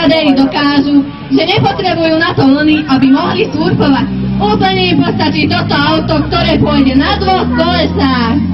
kaskadéri dokážu, že nepotrebujú na to vlny, aby mohli surfovať. Úplne im postačí toto auto, ktoré pôjde na 2 kolesách.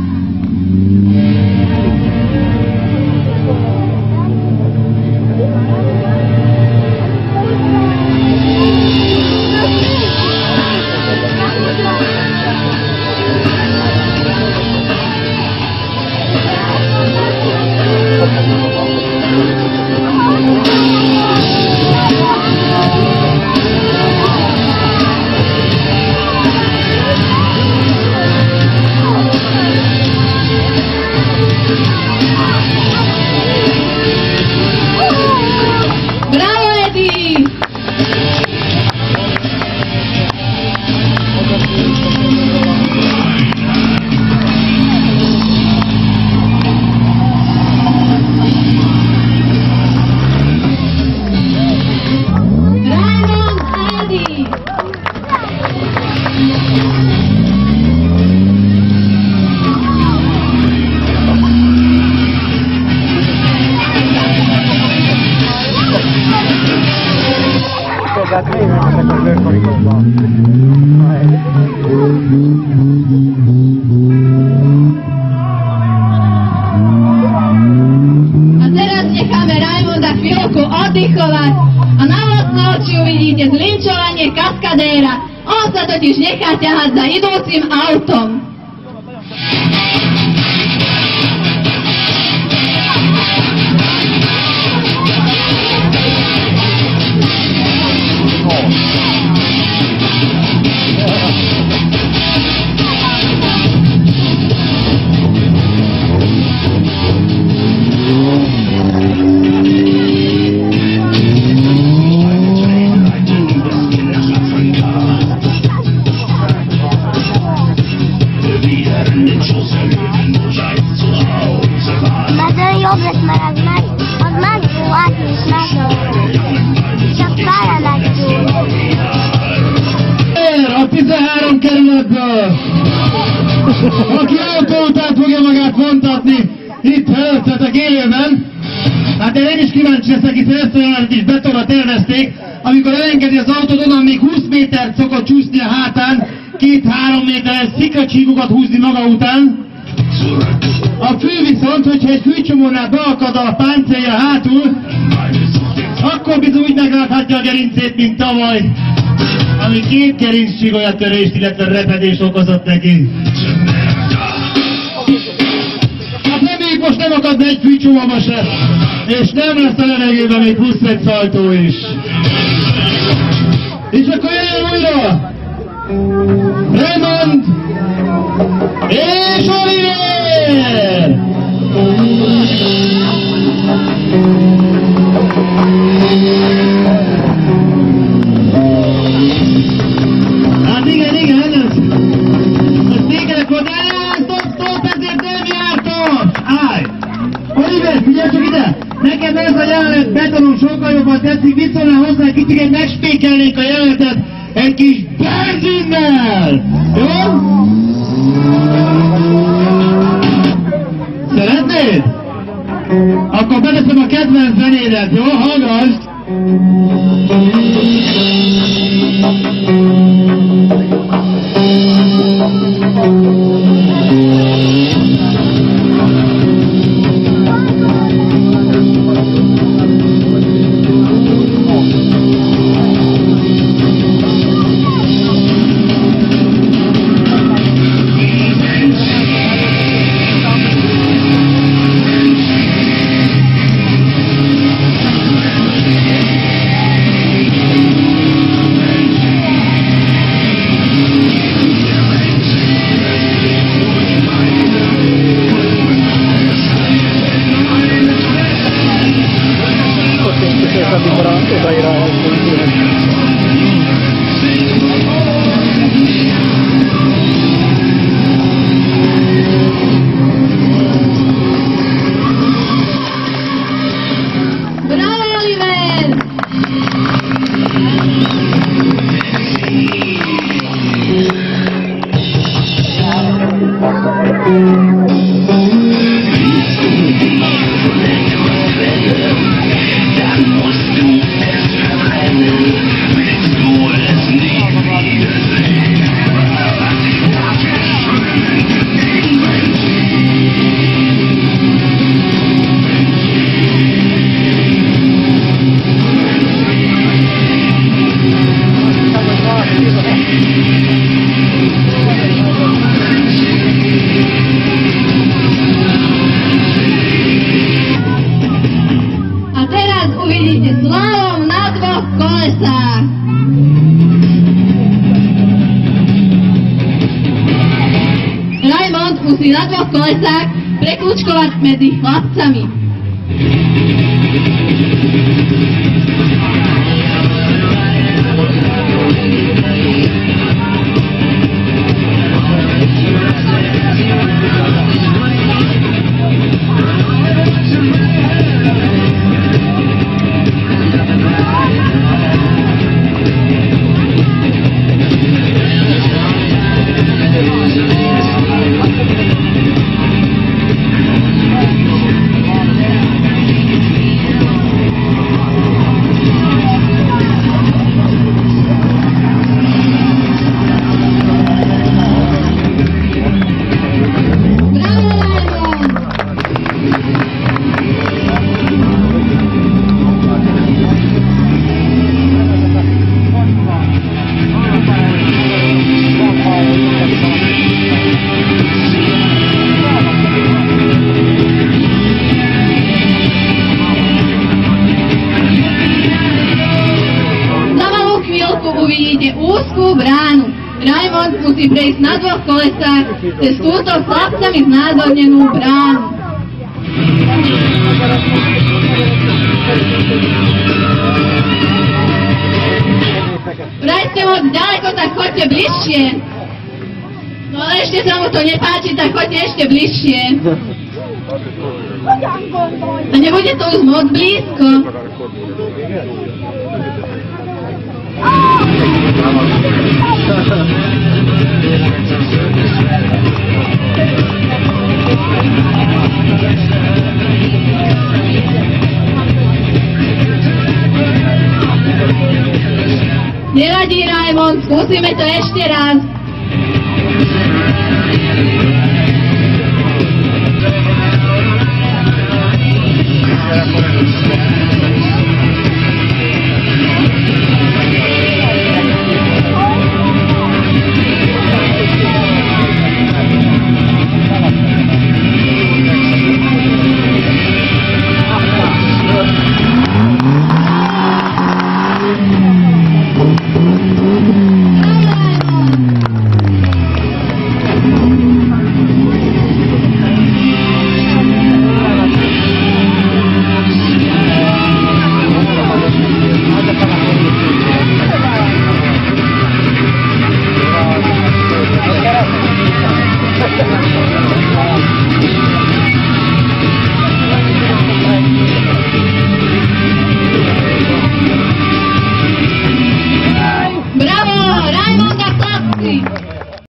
Oddychovať a na vlastné oči uvidíte zlinčovanie kaskadéra. On sa totiž nechá ťahať za idúcim autom. Jobb lesz, mert az meg jó átnéz meg. Csak fára a 13 kerületből, aki autó után fogja magát vontatni itt előttetek élőben. Hát én is kíváncsi leszek, itt ezt a jelenet is betonra tervezték, amikor elengedi az autót, onnan még 20 métert szokott csúszni a hátán, 2-3 méteres szikracsíkokat húzni maga után. A fű viszont, hogyha egy fűcsomónál beakad a páncélja hátul, akkor bizony úgy megláthatja a gerincét, mint tavaly, ami 2 gerincsigolya-törést, illetve repedést okozott neki. Hát reméljük most nem akadna egy fűcsomóba se, és nem lesz a levegőben még plusz egy szaltó is. És akkor jöjjön újra Raymond és Oliver! Hát igen, ez téged volt, stop, ezért nem jártam! Állj! Oliver, figyelj csak ide! Nekem ez a jelenet betonon sokkal jobban tetszik, viszont hozzá kicsit megspékelnék a jelenetet egy kis benzinnel! Jó? Szeretnéd? Akkor beteszem a kedvenc zenédet, jó? Hallgass! na 2 kolesách prekľúčkovať medzi chlapcami. Uvidíte úzkú bránu. Raimond musí prejsť na 2 kolesách cez túto chlapcami znázornenú bránu. Vraj ste moc ďaleko, tak choďte bližšie. No ale ešte sa mu to nepáči, tak choďte ešte bližšie. A nebude to už moc blízko. Nevadí, Raimond, skúsime to ešte raz.